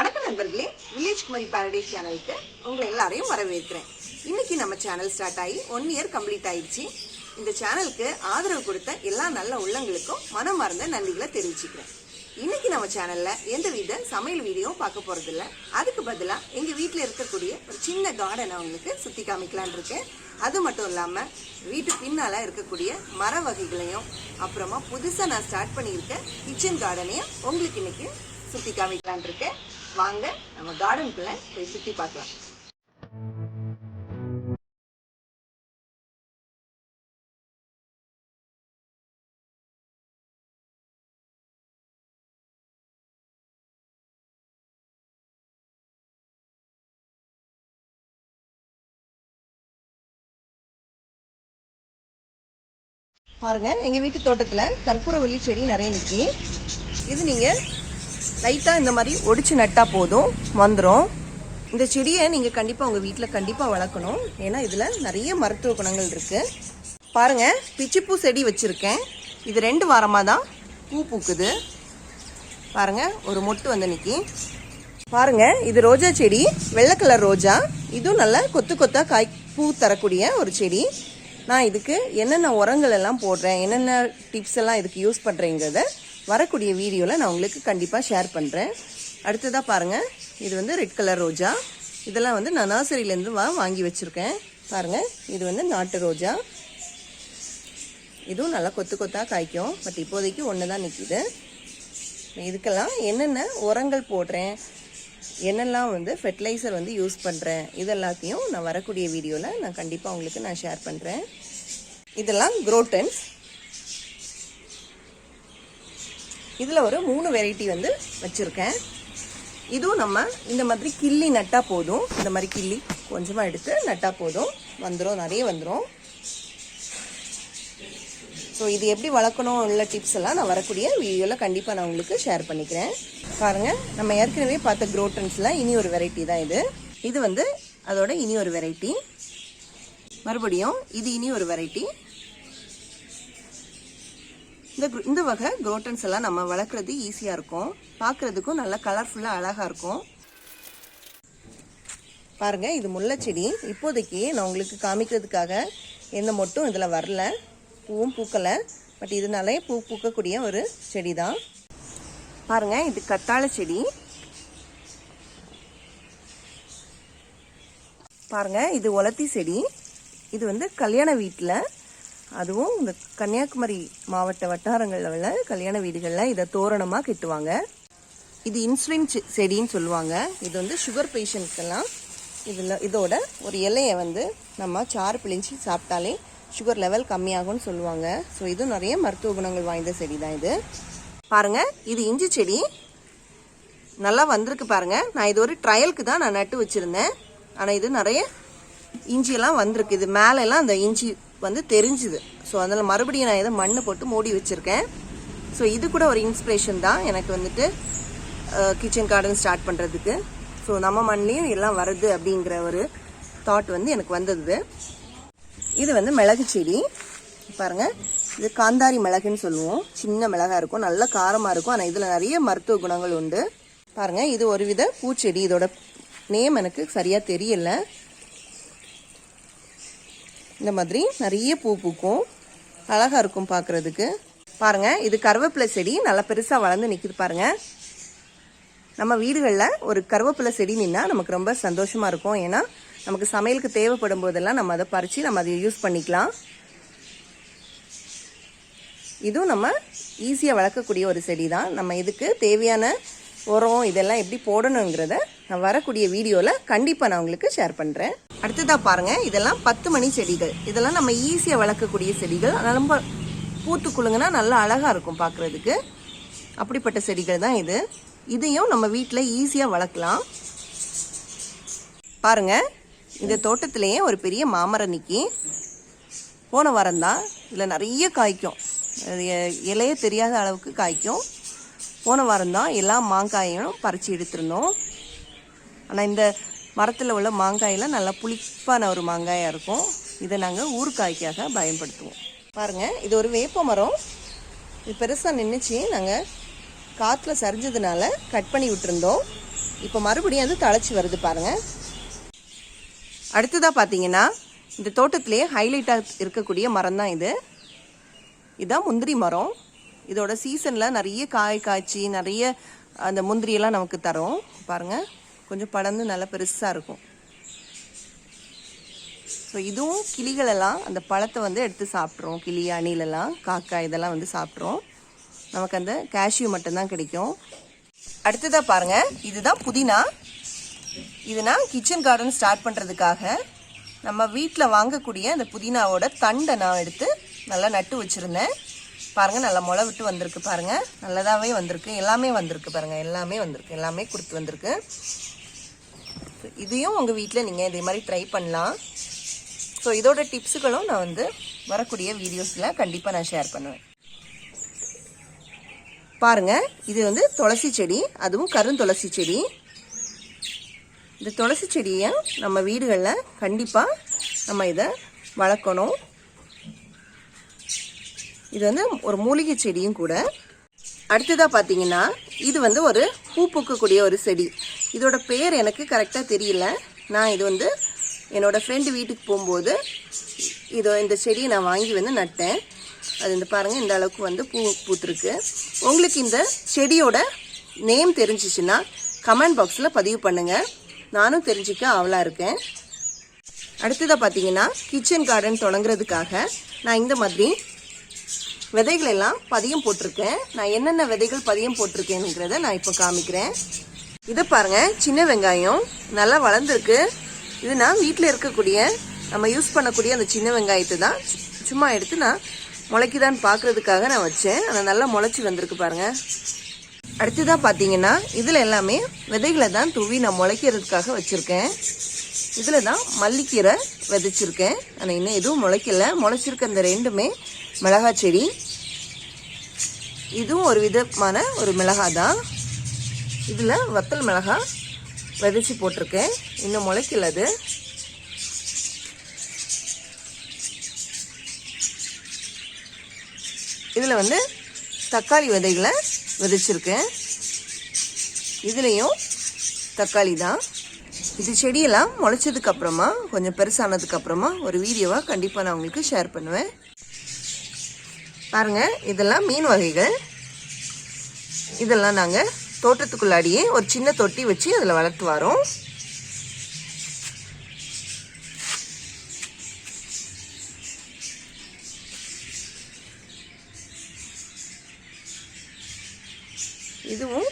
வணக்கம் நண்பர்களே, village Kumari Paradise சேனலுக்கு உங்களை எல்லாரையும் வரவேற்கிறேன். இன்னைக்கு நம்ம சேனல் ஸ்டார்ட் ஆகி 1 இயர் கம்ப்ளீட் ஆயிடுச்சு. இந்த சேனலுக்கு ஆதரவு கொடுத்த எல்லா நல்ல உள்ளங்களுக்கும் மனமார்ந்த நன்றிகளை தெரிவிச்சுக்கிறேன். இன்னைக்கு நம்ம சேனல்ல எந்தவித சமையல் வீடியோ பார்க்க போறதில்ல. அதுக்கு பதிலாக எங்க வீட்டில் இருக்கக்கூடிய ஒரு சின்ன கார்டனை அவங்களுக்கு சுத்தி காமிக்கலான் இருக்கேன். அது மட்டும் இல்லாம வீட்டு பின்னால இருக்கக்கூடிய மர வகைகளையும் அப்புறமா புதுசா நான் ஸ்டார்ட் பண்ணியிருக்க கிச்சன் கார்டனையும் உங்களுக்கு இன்னைக்கு சுத்தி காமிக்கலான் இருக்கேன். வாங்க நம்ம கார்டனுக்குள்ள போய் சுத்தி பார்க்கலாம். பாருங்க, எங்க வீட்டு தோட்டத்துல கற்பூரவள்ளி செடி நிறைய நிற்கி. இது நீங்க லைட்டா இந்த மாதிரி ஒடிச்சு நட்டா போதும், வந்துடும். இந்த செடியை நீங்க கண்டிப்பா உங்க வீட்டுல கண்டிப்பா வளர்க்கணும். ஏன்னா இதுல நிறைய மருத்துவ குணங்கள் இருக்கு. பாருங்க, பிச்சிப்பூ செடி வச்சிருக்கேன். இது 2 வாரமா தான் பூ பூக்குது. பாருங்க, ஒரு மொட்டு வந்து நிக்கி. பாருங்க, இது ரோஜா செடி, வெள்ளை கலர் ரோஜா. இதுவும் நல்லா கொத்து கொத்தா காய் பூ தரக்கூடிய ஒரு செடி. நான் இதுக்கு என்னென்ன உரங்கள் எல்லாம் போடுறேன், என்னென்ன டிப்ஸ் எல்லாம் இதுக்கு யூஸ் பண்ணுறேங்கிறத வரக்கூடிய வீடியோவில் நான் உங்களுக்கு கண்டிப்பாக ஷேர் பண்ணுறேன். அடுத்ததாக பாருங்கள், இது வந்து ரெட் கலர் ரோஜா. இதெல்லாம் வந்து நான் நர்சரியிலேருந்து வாங்கி வச்சுருக்கேன். பாருங்கள், இது வந்து நாட்டு ரோஜா. இதுவும் நல்லா கொத்து கொத்தாக காய்க்கும். பட் இப்போதைக்கு ஒன்று தான் நிற்கிது. இதுக்கெல்லாம் என்னென்ன உரங்கள் போடுறேன், என்னெல்லாம் வந்து ஃபெர்டிலைசர் வந்து யூஸ் பண்ணுறேன், இதெல்லாத்தையும் நான் வரக்கூடிய வீடியோவில் நான் கண்டிப்பாக உங்களுக்கு நான் ஷேர் பண்ணுறேன். இதெல்லாம் குரோட்டன்ஸ். இதில் ஒரு 3 வெரைட்டி வந்து வச்சுருக்கேன். இதுவும் நம்ம இந்த மாதிரி கிள்ளி நட்டால் போதும். இந்த மாதிரி கிள்ளி கொஞ்சமாக எடுத்து நட்டால் போதும், வந்துடும், நிறைய வந்துடும். ஸோ இது எப்படி வளர்க்கணும் உள்ள டிப்ஸ் எல்லாம் நான் வரக்கூடிய வீடியோவில் கண்டிப்பாக நான் உங்களுக்கு ஷேர் பண்ணிக்கிறேன். பாருங்கள், நம்ம ஏற்கனவே பார்த்த குரோட்டன்ஸில் இனி ஒரு வெரைட்டி தான் இது. இது வந்து அதோட இனி ஒரு வெரைட்டி. மறுபடியும் இது இனி ஒரு வெரைட்டி. இந்த வகை குரோட்டன்ஸ் எல்லாம் நம்ம வளர்க்குறது ஈஸியாக இருக்கும், பார்க்குறதுக்கும் நல்லா கலர்ஃபுல்லாக அழகாக இருக்கும். பாருங்கள், இது முல்லை செடி. இப்போதைக்கு நான் உங்களுக்கு காமிக்கிறதுக்காக எந்த மொட்டும் இதில் வரல, பூவும் பூக்கலை. பட் இதனாலே பூ பூக்கக்கூடிய ஒரு செடி தான். பாருங்க, இது கத்தாழை செடி. பாருங்க, இது ஒலத்தி செடி. இது வந்து கல்யாண வீட்டில், அதுவும் இந்த கன்னியாகுமரி மாவட்ட வட்டாரங்களில் உள்ள கல்யாண வீடுகளில் இதை தோரணமாக கட்டுவாங்க. இது இன்சுலின் செடின்னு சொல்லுவாங்க. இது வந்து சுகர் பேஷண்ட்க்கெல்லாம் இதோட ஒரு இலையை வந்து நம்ம சாறு பிழிஞ்சு சாப்பிட்டாலே சுகர் லெவல் கம்மியாகும்னு சொல்லுவாங்க. ஸோ இது நிறைய மருத்துவ குணங்கள் வாய்ந்த செடி தான் இது. பாருங்க, இது இஞ்சி செடி நல்லா வந்திருக்கு. பாருங்க, நான் இது ஒரு ட்ரையலுக்கு தான் நான் நட்டு வச்சிருந்தேன். ஆனால் இது நிறைய இஞ்சியெல்லாம் வந்திருக்கு. இது மேலெல்லாம் அந்த இஞ்சி வந்து தெரிஞ்சுது. ஸோ அதனால் மறுபடியும் நான் இதை மண்ணை போட்டு மூடி வச்சிருக்கேன். ஸோ இது கூட ஒரு இன்ஸ்பிரேஷன் தான் எனக்கு வந்துட்டு கிச்சன் கார்டன் ஸ்டார்ட் பண்ணுறதுக்கு. ஸோ நம்ம மண்லேயும் எல்லாம் வருது அப்படிங்கிற ஒரு தாட் வந்து எனக்கு வந்தது. இது வந்து மிளகு செடி. பாருங்க, இது காந்தாரி மிளகுன்னு சொல்லுவோம். சின்ன மிளகா இருக்கும், நல்ல காரமாக இருக்கும். ஆனால் இதில் நிறைய மருத்துவ குணங்கள் உண்டு. பாருங்க, இது ஒரு வித பூச்செடி. இதோட நேம் எனக்கு சரியாக தெரியல. இந்த மாதிரி நிறைய பூ பூக்கும், அழகாக இருக்கும் பார்க்குறதுக்கு. பாருங்க, இது கருவேப்பிலை செடி. நல்லா பெருசாக வளர்ந்து நிற்கிது. பாருங்க, நம்ம வீடுகளில் ஒரு கருவேப்பிலை செடி நின்னா நமக்கு ரொம்ப சந்தோஷமாக இருக்கும். ஏன்னா நமக்கு சமையலுக்கு தேவைப்படும் போதெல்லாம் நம்ம அதை பறித்து நம்ம அதை யூஸ் பண்ணிக்கலாம். இதுவும் நம்ம ஈஸியாக வளர்க்கக்கூடிய ஒரு செடி தான். நம்ம இதுக்கு தேவையான உரம் இதெல்லாம் எப்படி போடணுங்கிறத நான் வரக்கூடிய வீடியோவில் கண்டிப்பாக நான் உங்களுக்கு ஷேர் பண்ணுறேன். அடுத்ததாக பாருங்கள், இதெல்லாம் 10 மணி செடிகள். இதெல்லாம் நம்ம ஈஸியாக வளர்க்கக்கூடிய செடிகள். அதனால் ரொம்ப பூத்து குலுங்குனா நல்லா அழகாக இருக்கும் பார்க்குறதுக்கு. அப்படிப்பட்ட செடிகள் தான் இது. இதையும் நம்ம வீட்டில் ஈஸியாக வளர்க்கலாம். பாருங்கள், இந்த தோட்டத்திலேயே ஒரு பெரிய மாமரம் நிற்கி. போன வாரம் தான் இதில் நிறைய காய்க்கும், இலையே தெரியாத அளவுக்கு காய்க்கும். போன வாரம் தான் எல்லா மாங்காயும் பறித்து எடுத்துருந்தோம். ஆனால் இந்த மரத்தில் உள்ள மாங்காயெல்லாம் நல்லா புளிப்பான ஒரு மாங்காயாக இருக்கும். இதை நாங்கள் ஊறுகாய்க்காக பயன்படுத்துவோம். பாருங்கள், இது ஒரு வேப்ப மரம். இது பெருசாக நின்றுச்சு. நாங்கள் காற்றுல சரிஞ்சதுனால கட் பண்ணி விட்டுருந்தோம். இப்போ மறுபடியும் அது தழைச்சி வருது பாருங்கள். அடுத்ததாக பார்த்தீங்கன்னா இந்த தோட்டத்திலே ஹைலைட்டாக இருக்கக்கூடிய மரம் தான் இது. இதுதான் முந்திரி மரம். இதோட சீசனில் நிறைய காய் காய்ச்சி நிறைய அந்த முந்திரியெல்லாம் நமக்கு தரும். பாருங்கள், கொஞ்சம் படர்ந்து நல்லா பெருசாக இருக்கும். ஸோ இதுவும் கிளிகளெல்லாம் அந்த பழத்தை வந்து எடுத்து சாப்பிட்றோம். கிளி, அணிலெல்லாம், காக்கா இதெல்லாம் வந்து சாப்பிட்றோம். நமக்கு அந்த கேஷ்யூ மட்டும்தான் கிடைக்கும். அடுத்ததாக பாருங்கள், இதுதான் புதினா. இது நான் கிச்சன் கார்டன் ஸ்டார்ட் பண்ணுறதுக்காக நம்ம வீட்டில் வாங்கக்கூடிய அந்த புதினாவோட தண்டை நான் எடுத்து நல்லா நட்டு வச்சுருந்தேன். பாருங்கள், நல்லா முளை விட்டு வந்திருக்கு. பாருங்கள், நல்லதாகவே வந்திருக்கு. எல்லாமே வந்திருக்கு பாருங்கள், எல்லாமே வந்திருக்கு, எல்லாமே கொடுத்து வந்திருக்கு. இதையும் உங்கள் வீட்டில் நீங்கள் இதே மாதிரி ட்ரை பண்ணலாம். ஸோ இதோட டிப்ஸுகளும் நான் வந்து வரக்கூடிய வீடியோஸில் கண்டிப்பாக நான் ஷேர் பண்ணுவேன். பாருங்கள், இது வந்து துளசி செடி, அதுவும் கருந்துளசி செடி. இந்த துளசி செடியை நம்ம வீடுகளில் கண்டிப்பாக நம்ம இதை வளர்க்கணும். இது வந்து ஒரு மூலிகை செடியும் கூட. அடுத்ததாக பார்த்தீங்கன்னா இது வந்து ஒரு பூ பூக்கக்கூடிய ஒரு செடி. இதோட பேர் எனக்கு கரெக்டாக தெரியல. நான் இது வந்து என்னோடய ஃப்ரெண்டு வீட்டுக்கு போகும்போது இந்த செடியை நான் வாங்கி வந்து நட்டேன். அது இந்த பாருங்கள், இந்த அளவுக்கு வந்து பூத்துருக்கு. உங்களுக்கு இந்த செடியோட நேம் தெரிஞ்சிச்சுன்னா கமெண்ட் பாக்ஸில் பதிவு பண்ணுங்கள். நானும் தெரிஞ்சிக்க ஆவலாக இருக்கேன். அடுத்ததாக பார்த்தீங்கன்னா கிச்சன் கார்டன் தொடங்குறதுக்காக நான் இந்த மாதிரி விதைகள் எல்லாம் பதியம் போட்டிருக்கேன். நான் என்னென்ன விதைகள் பதியம் போட்டிருக்கேங்கிறத நான் இப்போ காமிக்கிறேன். இதை பாருங்கள், சின்ன வெங்காயம் நல்லா வளர்ந்துருக்கு. இது நான் வீட்டில் இருக்கக்கூடிய நம்ம யூஸ் பண்ணக்கூடிய அந்த சின்ன வெங்காயத்தை தான் சும்மா எடுத்து நான் முளைக்குதான்னு பார்க்குறதுக்காக நான் வச்சேன். ஆனால் நல்லா முளைச்சி வந்திருக்கு பாருங்கள். அடுத்ததாக பார்த்தீங்கன்னா இதில் எல்லாமே விதைகளை தான் தூவி நான் முளைக்கிறதுக்காக வச்சுருக்கேன். இதில் தான் மல்லிக்கீரை விதைச்சிருக்கேன். ஆனால் இன்னும் எதுவும் முளைக்கல. முளைச்சிருக்க இந்த ரெண்டுமே மிளகாய் செடி. இதுவும் ஒரு விதமான ஒரு மிளகாய் தான். இதில் வத்தல் மிளகாய் விதைச்சி போட்டிருக்கேன். இன்னும் முளைக்கல. அது இதில் வந்து தக்காளி விதைகளை விதைச்சிருக்கேன். இதுலேயும் தக்காளி தான். இது செடியெல்லாம் முளைச்சதுக்கப்புறமா கொஞ்சம் பெருசானதுக்கப்புறமா ஒரு வீடியோவாக கண்டிப்பாக நான் உங்களுக்கு ஷேர் பண்ணுவேன். பாருங்கள், இதெல்லாம் மீன் வகைகள். இதெல்லாம் நாங்கள் தோட்டத்துக்குள்ளாடியே ஒரு சின்ன தொட்டி வச்சு அதில் வளர்த்து வரோம். இதுவும்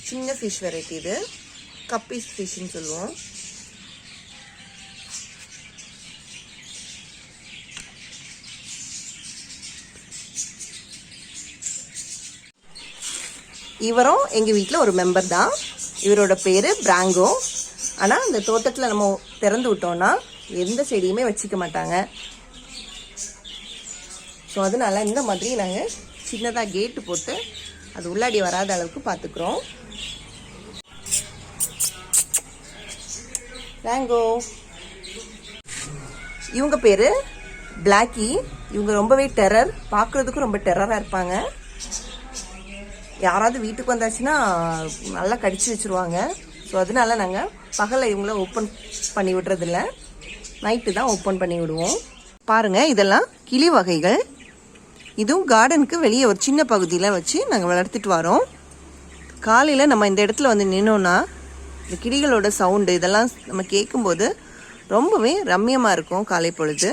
சின்ன ஃபிஷ் வெரைட்டி. இது கப்பி ஃபிஷ்ன்னு சொல்லுவோம். இவரும் எங்கள் வீட்டில் ஒரு மெம்பர் தான். இவரோட பேர் பிராங்கோ. ஆனால் இந்த தோட்டத்தில் நம்ம திறந்து விட்டோம்னா எந்த செடியுமே வச்சுக்க மாட்டாங்க. ஸோ அதனால இந்த மாதிரி நாங்கள் சின்னதாக கேட்டு போட்டு அது உள்ளாடி வராத அளவுக்கு பார்த்துக்குறோம். பிராங்கோ. இவங்க பேர் பிளாக்கி. இவங்க ரொம்பவே டெரர், பார்க்குறதுக்கும் ரொம்ப டெரராக இருப்பாங்க. யாராவது வீட்டுக்கு வந்தாச்சுன்னா நல்லா கடிச்சு வச்சுருவாங்க. ஸோ அதனால நாங்கள் பகலில் இவங்கள ஓப்பன் பண்ணி விடுறதில்ல, நைட்டு தான் ஓப்பன் பண்ணி விடுவோம். பாருங்கள், இதெல்லாம் கிளி வகைகள். இதுவும் கார்டனுக்கு வெளியே ஒரு சின்ன பகுதியில் வச்சு நாங்கள் வளர்த்துட்டு வரோம். காலையில் நம்ம இந்த இடத்துல வந்து நின்னோன்னா இந்த கிளிகளோட சவுண்டு இதெல்லாம் நம்ம கேட்கும்போது ரொம்பவே ரம்மியமாக இருக்கும் காலை பொழுது.